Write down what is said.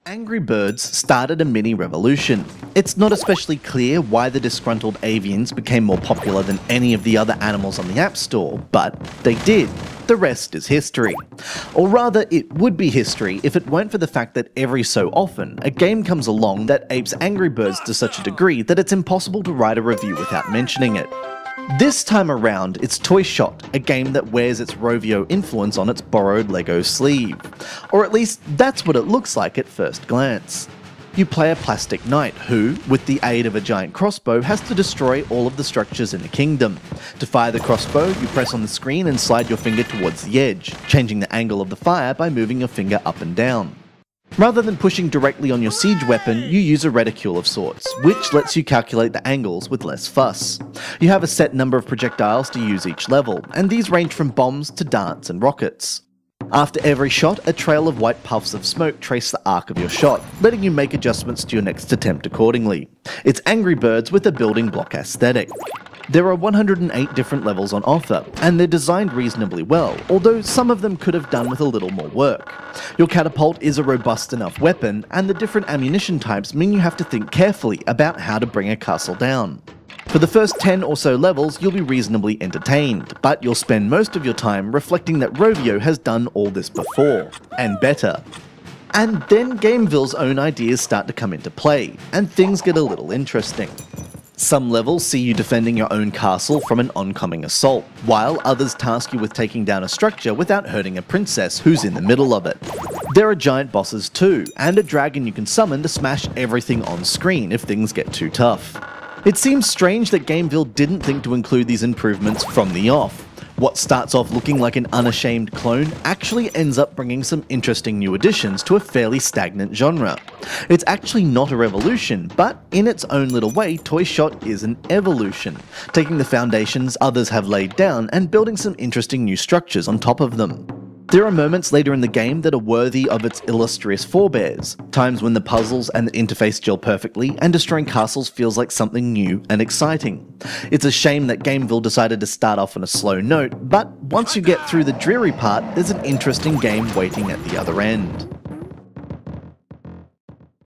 Angry Birds started a mini revolution. It's not especially clear why the disgruntled avians became more popular than any of the other animals on the App Store, but they did. The rest is history. Or rather, it would be history if it weren't for the fact that every so often, a game comes along that apes Angry Birds to such a degree that it's impossible to write a review without mentioning it. This time around, it's Toy Shot, a game that wears its Rovio influence on its borrowed Lego sleeve. Or at least, that's what it looks like at first glance. You play a plastic knight who, with the aid of a giant crossbow, has to destroy all of the structures in the kingdom. To fire the crossbow, you press on the screen and slide your finger towards the edge, changing the angle of the fire by moving your finger up and down. Rather than pushing directly on your siege weapon, you use a reticule of sorts, which lets you calculate the angles with less fuss. You have a set number of projectiles to use each level, and these range from bombs to darts and rockets. After every shot, a trail of white puffs of smoke trace the arc of your shot, letting you make adjustments to your next attempt accordingly. It's Angry Birds with a building block aesthetic. There are 108 different levels on offer, and they're designed reasonably well, although some of them could have done with a little more work. Your catapult is a robust enough weapon, and the different ammunition types mean you have to think carefully about how to bring a castle down. For the first 10 or so levels, you'll be reasonably entertained, but you'll spend most of your time reflecting that Rovio has done all this before, and better. And then Gamevil's own ideas start to come into play, and things get a little interesting. Some levels see you defending your own castle from an oncoming assault, while others task you with taking down a structure without hurting a princess who's in the middle of it. There are giant bosses too, and a dragon you can summon to smash everything on screen if things get too tough. It seems strange that Gamevil didn't think to include these improvements from the off. What starts off looking like an unashamed clone actually ends up bringing some interesting new additions to a fairly stagnant genre. It's actually not a revolution, but in its own little way, Toy Shot is an evolution, taking the foundations others have laid down and building some interesting new structures on top of them. There are moments later in the game that are worthy of its illustrious forebears, times when the puzzles and the interface gel perfectly and destroying castles feels like something new and exciting. It's a shame that Gamevil decided to start off on a slow note, but once you get through the dreary part, there's an interesting game waiting at the other end.